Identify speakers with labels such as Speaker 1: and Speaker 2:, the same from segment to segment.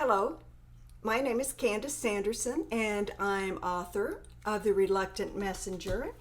Speaker 1: Hello, my name is Candice Sanderson, and I'm author of The Reluctant Messenger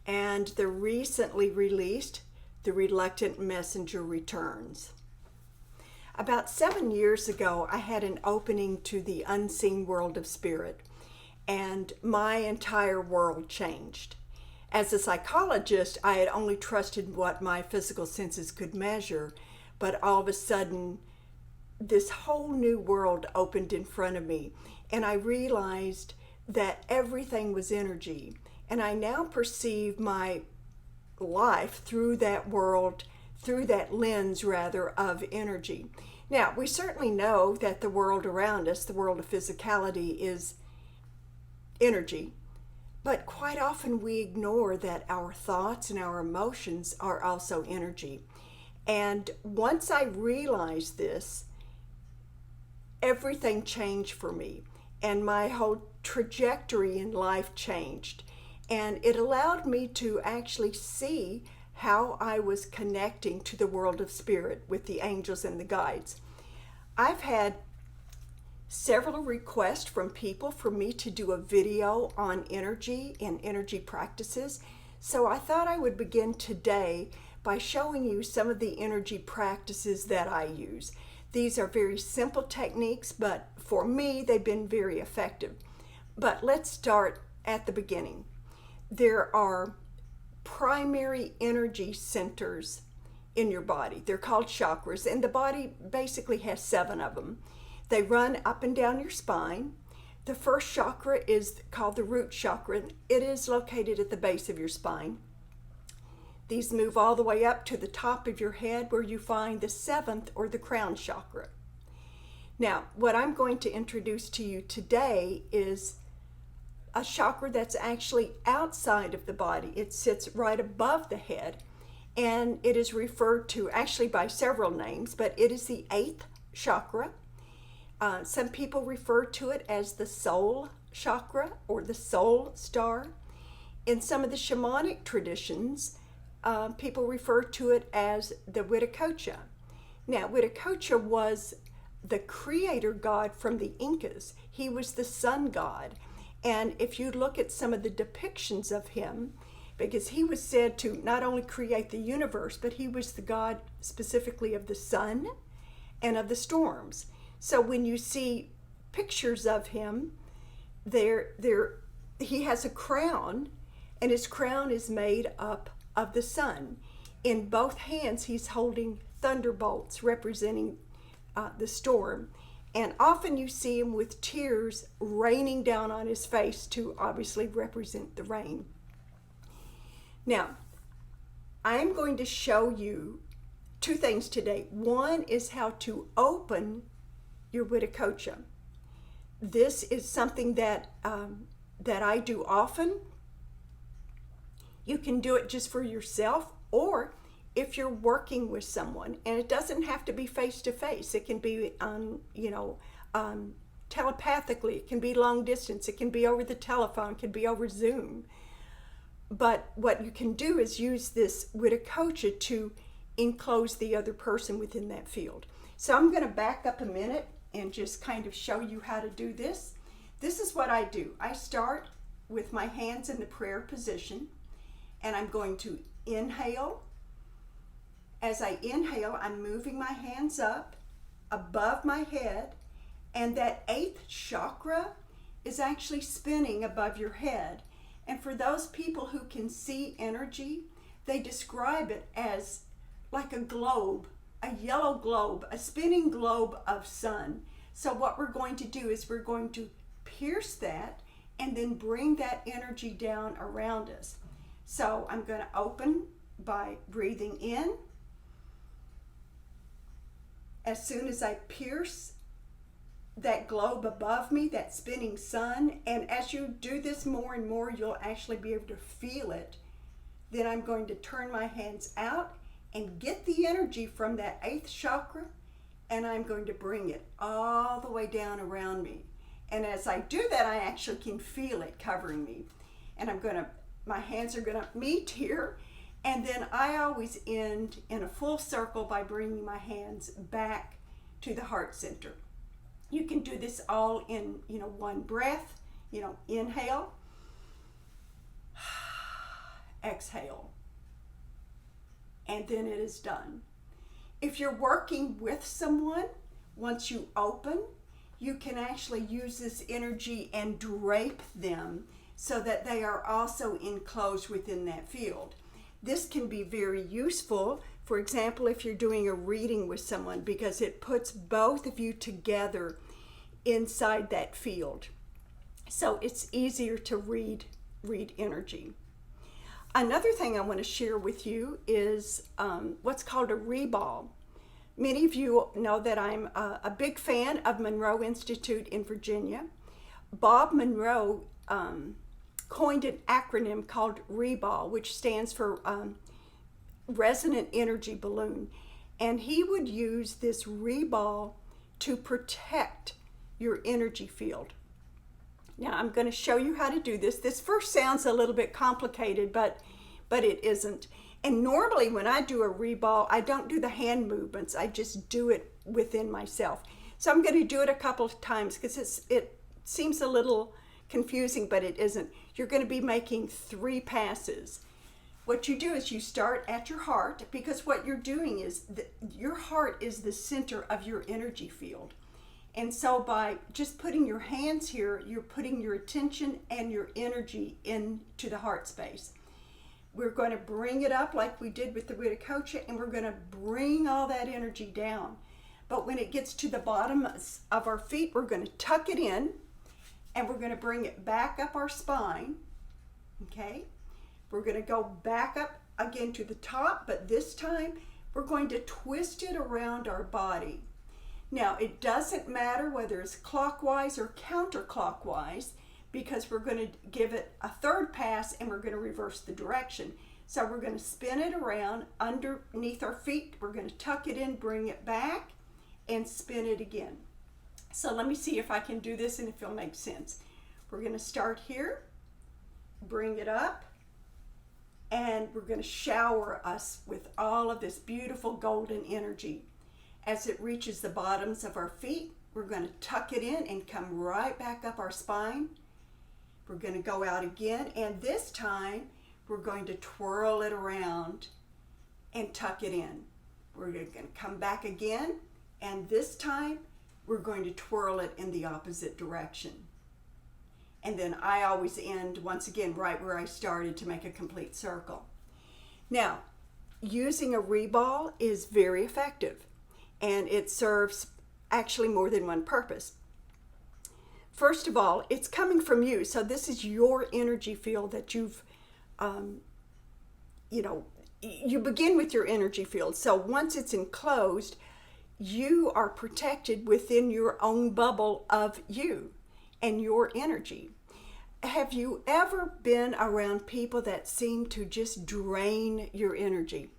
Speaker 1: and the recently released The Reluctant Messenger Returns. About 7 years ago, I had an opening to the unseen world of spirit, and my entire world changed. As a psychologist, I had only trusted what my physical senses could measure, but all of a sudden, this whole new world opened in front of me, and I realized that everything was energy. And I now perceive my life through that world, through that lens rather, of energy. Now, we certainly know that the world around us, the world of physicality, is energy. But quite often we ignore that our thoughts and our emotions are also energy. And once I realized this, everything changed for me, and my whole trajectory in life changed. And it allowed me to actually see how I was connecting to the world of spirit with the angels and the guides. I've had several requests from people for me to do a video on energy and energy practices. So I thought I would begin today by showing you some of the energy practices that I use. These are very simple techniques, but for me, they've been very effective. But let's start at the beginning. There are primary energy centers in your body. They're called chakras, and the body basically has 7 of them. They run up and down your spine. The first chakra is called the root chakra. It is located at the base of your spine. These move all the way up to the top of your head, where you find the 7th, or the crown chakra. Now, what I'm going to introduce to you today is a chakra that's actually outside of the body. It sits right above the head, and it is referred to actually by several names, but it is the 8th chakra. Some people refer to it as the soul chakra or the soul star. In some of the shamanic traditions, people refer to it as the Witikocha. Now, Witikocha was the creator god from the Incas. He was the sun god. And if you look at some of the depictions of him, because he was said to not only create the universe, but he was the god specifically of the sun and of the storms. So when you see pictures of him, he has a crown, and his crown is made up of the sun. In both hands, he's holding thunderbolts representing the storm. And often you see him with tears raining down on his face to obviously represent the rain. Now, I'm going to show you 2 things today. One is how to open your Witikocha. This is something that I do often. You can do it just for yourself, or if you're working with someone, and it doesn't have to be face to face. It can be telepathically. It can be long distance. It can be over the telephone. It can be over Zoom. But what you can do is use this Witikocha to enclose the other person within that field. So I'm going to back up a minute and just kind of show you how to do this. This is what I do. I start with my hands in the prayer position, and I'm going to inhale. As I inhale, I'm moving my hands up above my head, and that 8th chakra is actually spinning above your head. And for those people who can see energy, they describe it as like a globe, a yellow globe, a spinning globe of sun. So what we're going to do is we're going to pierce that and then bring that energy down around us. So I'm going to open by breathing in. As soon as I pierce that globe above me, that spinning sun, and as you do this more and more, you'll actually be able to feel it. Then I'm going to turn my hands out and get the energy from that 8th chakra, and I'm going to bring it all the way down around me. And as I do that, I actually can feel it covering me. And my hands are gonna meet here, and then I always end in a full circle by bringing my hands back to the heart center. You can do this all in, one breath. Inhale, exhale, and then it is done. If you're working with someone, once you open, you can actually use this energy and drape them so that they are also enclosed within that field. This can be very useful, for example, if you're doing a reading with someone, because it puts both of you together inside that field. So it's easier to read energy. Another thing I want to share with you is what's called a reball. Many of you know that I'm a big fan of Monroe Institute in Virginia. Bob Monroe coined an acronym called REBAL, which stands for Resonant Energy Balloon. And he would use this REBAL to protect your energy field. Now I'm going to show you how to do this. This first sounds a little bit complicated, but it isn't. And normally when I do a reball, I don't do the hand movements. I just do it within myself. So I'm going to do it a couple of times because it seems a little confusing, but it isn't. You're going to be making 3 passes. What you do is you start at your heart, because what you're doing is your heart is the center of your energy field. And so by just putting your hands here, you're putting your attention and your energy into the heart space. We're going to bring it up like we did with the Witikocha, and we're going to bring all that energy down. But when it gets to the bottom of our feet, we're going to tuck it in, and we're going to bring it back up our spine. Okay? We're going to go back up again to the top, but this time we're going to twist it around our body. Now, it doesn't matter whether it's clockwise or counterclockwise, because we're going to give it a 3rd pass and we're going to reverse the direction. So we're going to spin it around underneath our feet. We're going to tuck it in, bring it back, and spin it again. So let me see if I can do this and if it'll make sense. We're going to start here, bring it up, and we're going to shower us with all of this beautiful golden energy. As it reaches the bottoms of our feet, we're going to tuck it in and come right back up our spine. We're going to go out again, and this time we're going to twirl it around and tuck it in. We're going to come back again, and this time we're going to twirl it in the opposite direction. And then I always end once again right where I started to make a complete circle. Now, using a reball is very effective, and it serves actually more than one purpose. First of all, it's coming from you. So this is your energy field that you've, you begin with your energy field. So once it's enclosed, you are protected within your own bubble of you and your energy. Have you ever been around people that seem to just drain your energy?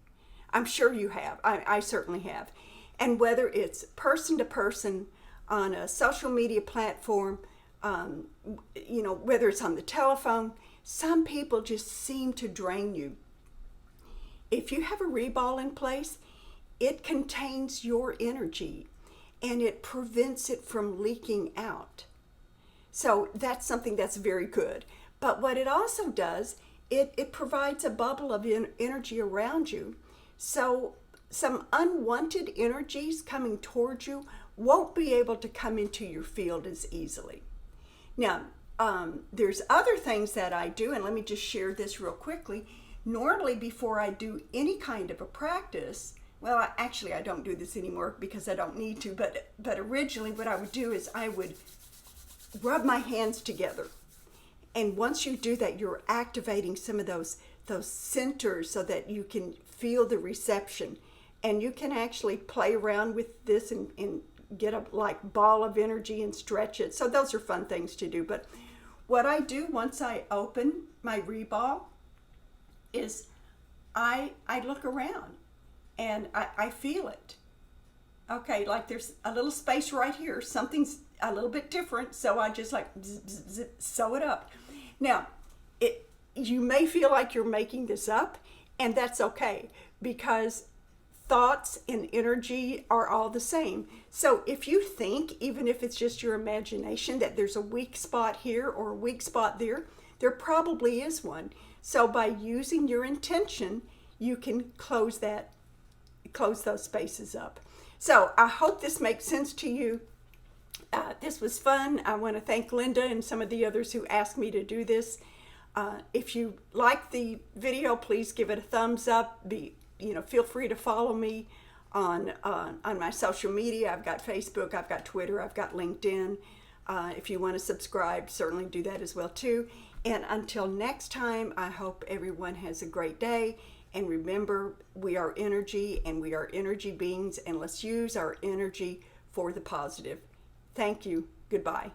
Speaker 1: I'm sure you have. I certainly have. And whether it's person to person on a social media platform, whether it's on the telephone, some people just seem to drain you. If you have a reball in place, it contains your energy and it prevents it from leaking out. So that's something that's very good. But what it also does, it provides a bubble of energy around you. So some unwanted energies coming towards you won't be able to come into your field as easily. Now, there's other things that I do, and let me just share this real quickly. Normally, before I do any kind of a practice, well, actually, I don't do this anymore because I don't need to, but originally what I would do is I would rub my hands together. And once you do that, you're activating some of those centers so that you can feel the reception. And you can actually play around with this and get a ball of energy and stretch it. So those are fun things to do. But what I do once I open my reball is I look around and I feel it. Okay, like there's a little space right here. Something's a little bit different. So I just zip, zip, zip, sew it up. Now, you may feel like you're making this up, and that's okay, because thoughts and energy are all the same. So if you think, even if it's just your imagination, that there's a weak spot here or a weak spot there, there probably is one. So by using your intention, you can close those spaces up. So I hope this makes sense to you. This was fun. I want to thank Linda and some of the others who asked me to do this. If you like the video, please give it a thumbs up. Feel free to follow me on my social media. I've got Facebook, I've got Twitter, I've got LinkedIn. If you want to subscribe, certainly do that as well too. And until next time, I hope everyone has a great day. And remember, we are energy and we are energy beings, and let's use our energy for the positive. Thank you. Goodbye.